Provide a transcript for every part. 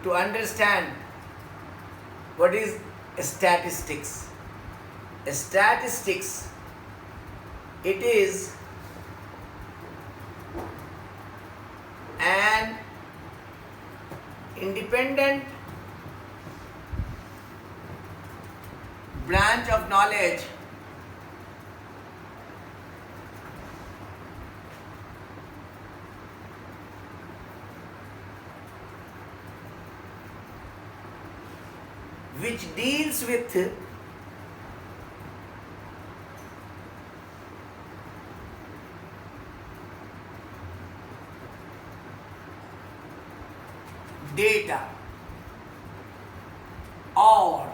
to understand what is statistics. Statistics, it is an independent branch of knowledge which deals with data or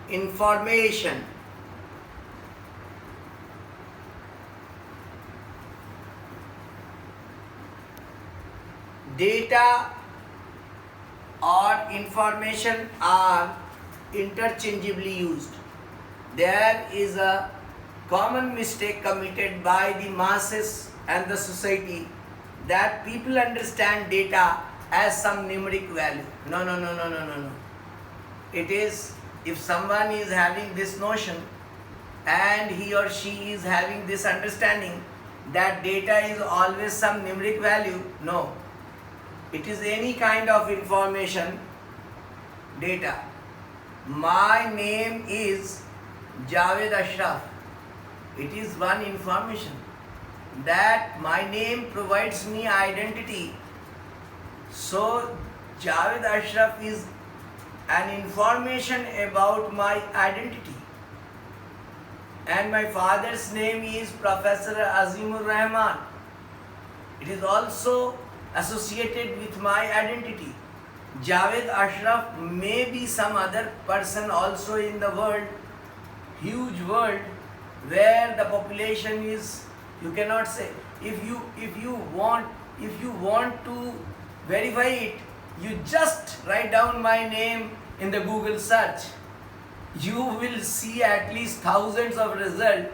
information data or information are interchangeably used. There is a common mistake committed by the masses and the society that people understand data as some numeric value. No, no, no, no, no, no, no. It is, if someone is having this notion and he or she is having this understanding that data is always some numeric value, no. It is any kind of information, data. My name is Javed Ashraf. It is one information. That my name provides me identity. So Javed Ashraf is an information about my identity. And my father's name is Professor Azimur Rahman. It is also associated with my identity. Javed Ashraf may be some other person also in the world, huge world, where the population is, you cannot say. If you want to verify it, you just write down my name in the Google search. You will see at least thousands of results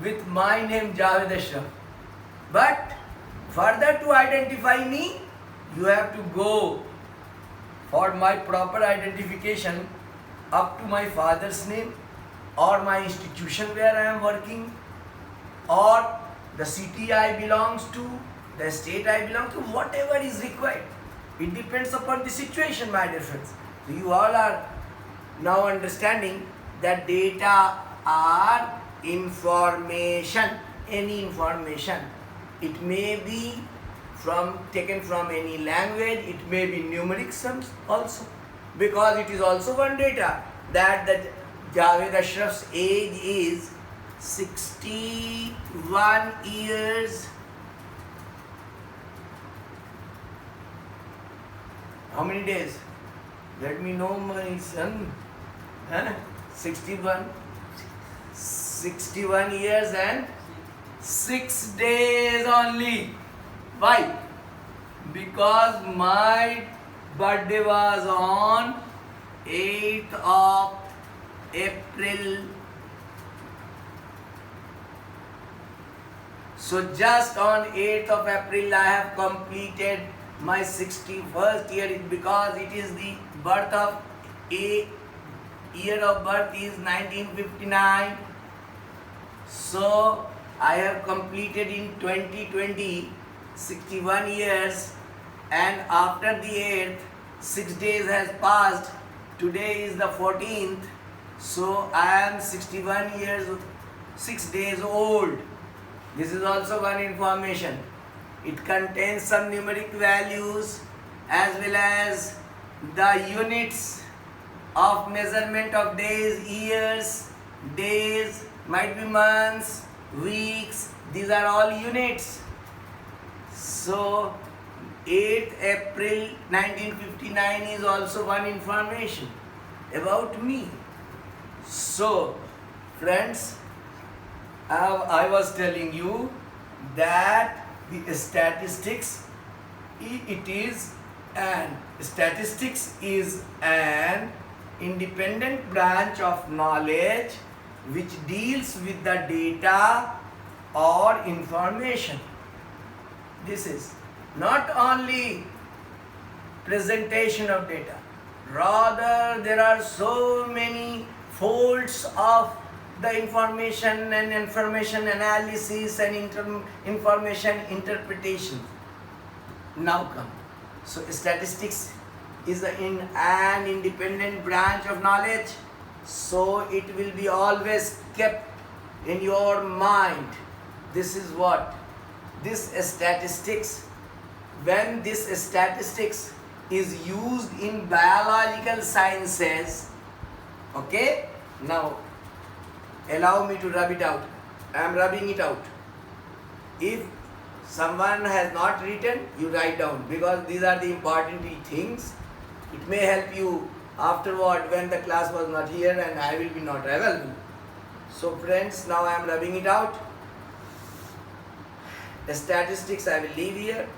with my name Javed Ashraf. But further to identify me, you have to go for my proper identification up to my father's name or my institution where I am working or the city I belongs to, the state I belong to, whatever is required. It depends upon the situation, my dear friends. So you all are now understanding that data are information, any information. It may be taken from any language, it may be numeric sums also, because it is also one data that Javed Ashraf's age is 61 years. How many days? Let me know, my son. 61 years and 6 days only. Why? Because my birthday was on 8th of April. So just on 8th of April I have completed my 61st year, because it is the birth of year of birth is 1959. So I have completed in 2020 61 years, and after the 8th 6 days has passed. Today is the 14th, so I am 61 years 6 days old. This is also one information. It contains some numeric values as well as the units of measurement of days, years, days, might be months, weeks. These are all units. So 8th April 1959 is also one information about me. So friends, I was telling you that the statistics is an independent branch of knowledge which deals with the data or information. This is not only presentation of data. Rather, there are so many folds of the information and information analysis and information interpretation. Now come. So statistics is an independent branch of knowledge. So it will be always kept in your mind. This is what? This statistics, when this statistics is used in biological sciences, okay? Now, allow me to rub it out. I am rubbing it out. If someone has not written, you write down, because these are the important things. It may help you afterward when the class was not here and I will be not available. So friends, now I am rubbing it out. The statistics I will leave here.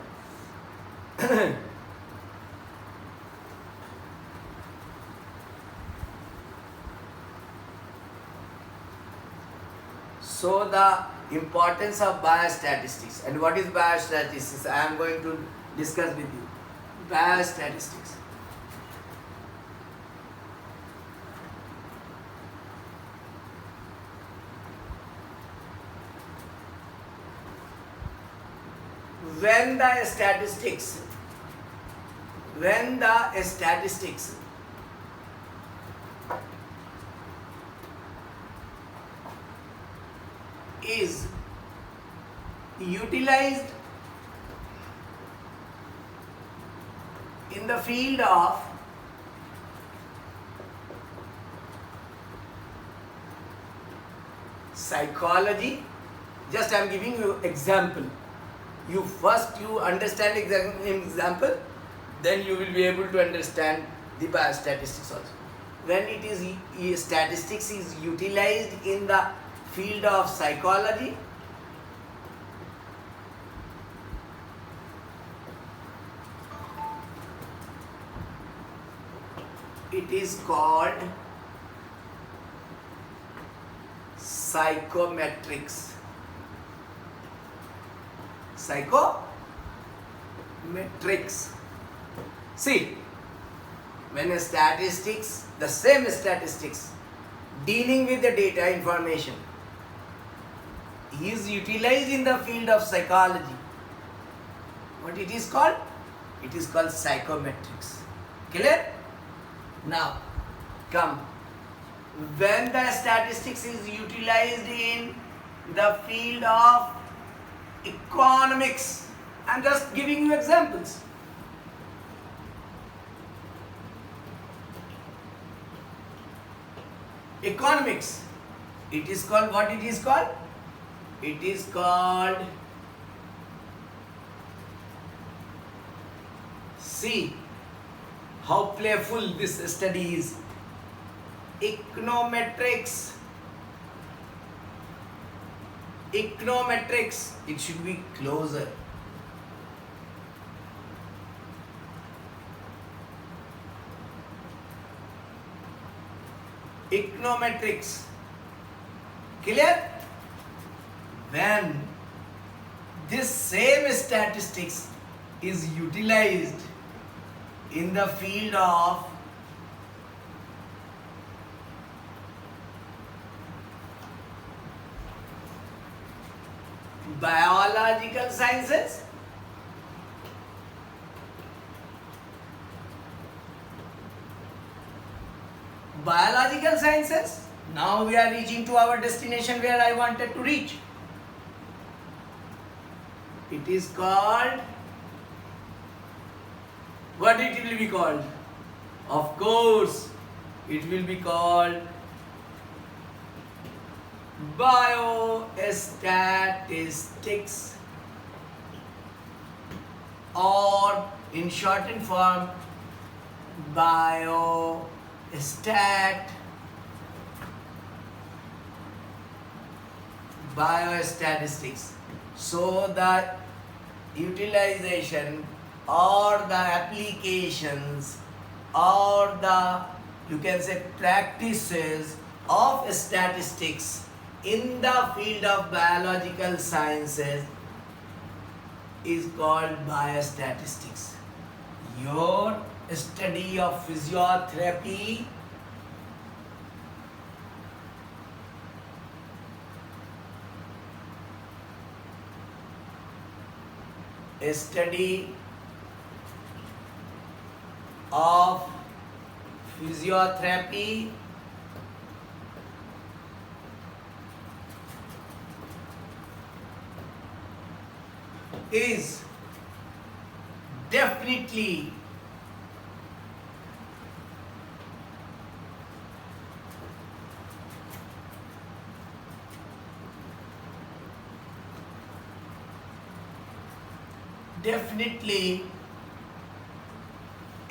So the importance of biostatistics, and what is biostatistics, I am going to discuss with you. Biostatistics. When the statistics is utilized in the field of psychology, just I am giving you example. You understand example, then you will be able to understand the biostatistics also. When it is statistics is utilized in the field of psychology, it is called psychometrics. Psychometrics. See, when a statistics, the same statistics dealing with the data information is utilized in the field of psychology. What it is called? It is called psychometrics. Clear? Now, come. When the statistics is utilized in the field of economics, I am just giving you examples. Economics, it is called, what it is called? It is called, see how playful this study is. Econometrics. Econometrics, it should be closer. Econometrics. Clear? When this same statistics is utilized in the field of biological sciences, now we are reaching to our destination where I wanted to reach. It is called, what it will be called? Of course, it will be called biostatistics, or in shortened form biostatistics. So the utilization or the applications or the, you can say, practices of statistics in the field of biological sciences is called biostatistics. Your study of physiotherapy study of physiotherapy is definitely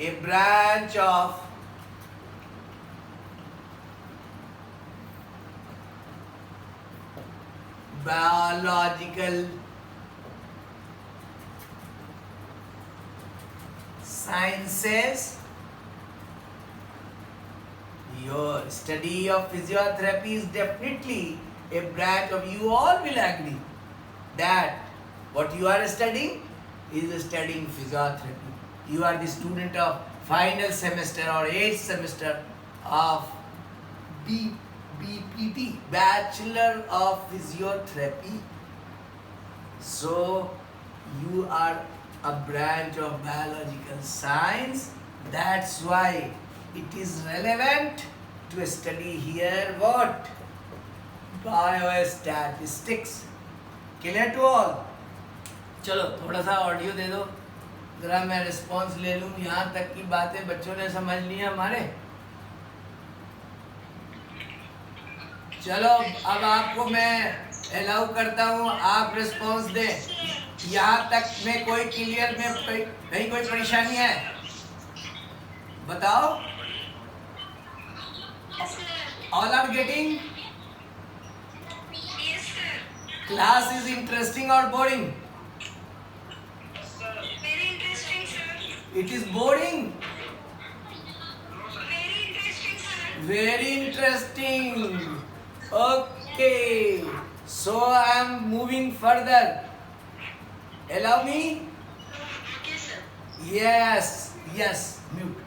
a branch of biological sciences. Your study of physiotherapy is definitely a branch of, you all will agree that what you are studying is studying physiotherapy. You are the student of final semester or 8th semester of BPT, Bachelor of Physiotherapy. So you are a branch of biological science. That's why it is relevant to study here what? Biostatistics. Clear to all? चलो थोड़ा सा audio दे दो, जरा मैं response ले लूँ। यहाँ तक की बातें बच्चों ने समझ ली हैं हमारे। चलो अब आपको मैं अलाउ करता हूँ, आप रिस्पॉन्स दें। यहाँ तक में कोई क्लियर में कहीं कोई परेशानी है? बताओ। All are getting? Yes, sir. Class is interesting or boring? Very interesting, sir. It is boring. Very interesting, sir. Very interesting. Okay. So I am moving further. Allow me? Okay, sir. Yes. Yes. Mute.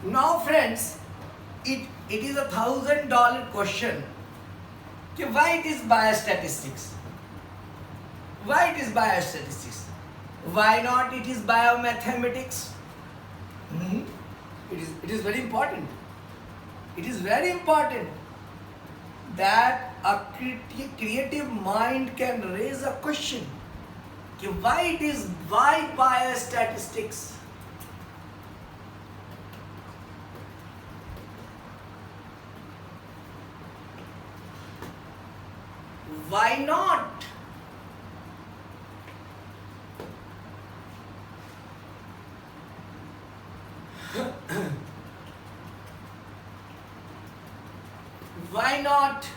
Now friends, it is $1,000 question. Why it is biostatistics? Why it is biostatistics? Why not it is biomathematics? It is very important. It is very important that a creative mind can raise a question. Why biostatistics? Why not? Why not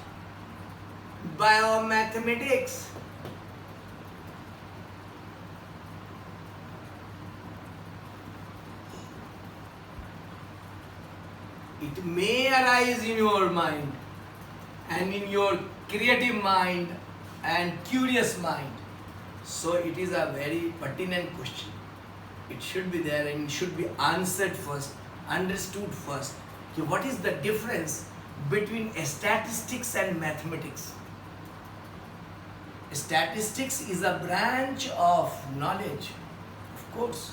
biomathematics? It may arise in your mind and in your creative mind and curious mind. So it is a very pertinent question. It should be there and it should be answered first, understood first. What is the difference between statistics and mathematics? Statistics is a branch of knowledge, of course.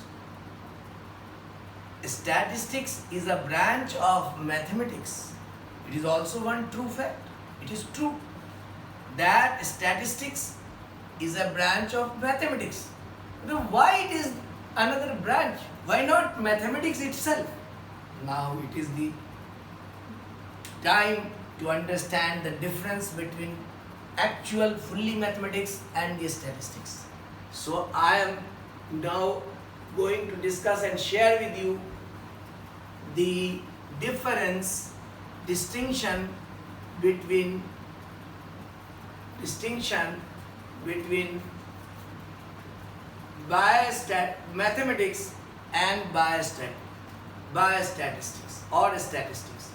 Statistics is a branch of mathematics. It is also one true fact. It is true that statistics is a branch of mathematics. Now, why it is another branch? Why not mathematics itself? Now it is the time to understand the difference between actual fully mathematics and the statistics. So I am now going to discuss and share with you the difference, distinction between mathematics and biostatistics or statistics.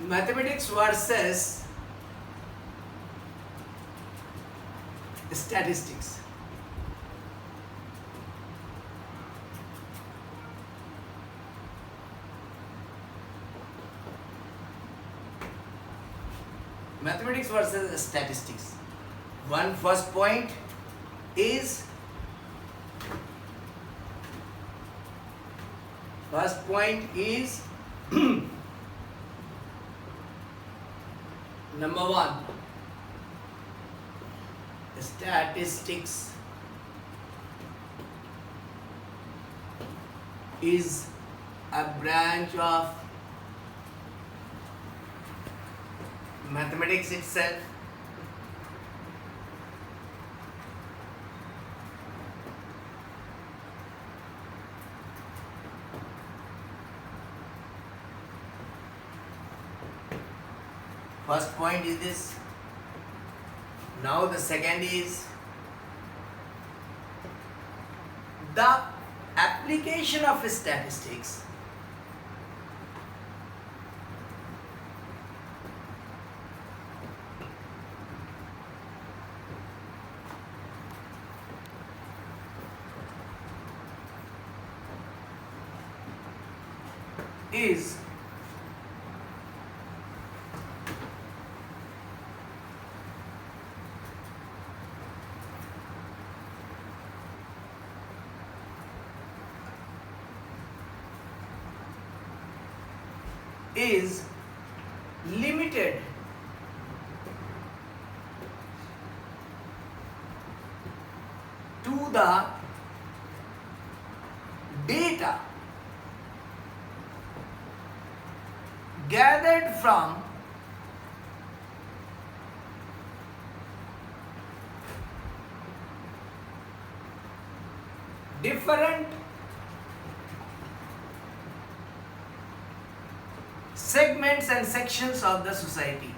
Mathematics versus statistics. Mathematics versus statistics. One first point is number one, statistics is a branch of mathematics itself. First point is this. Now the second is the application of statistics is limited to the data gathered from different segments and sections of the society.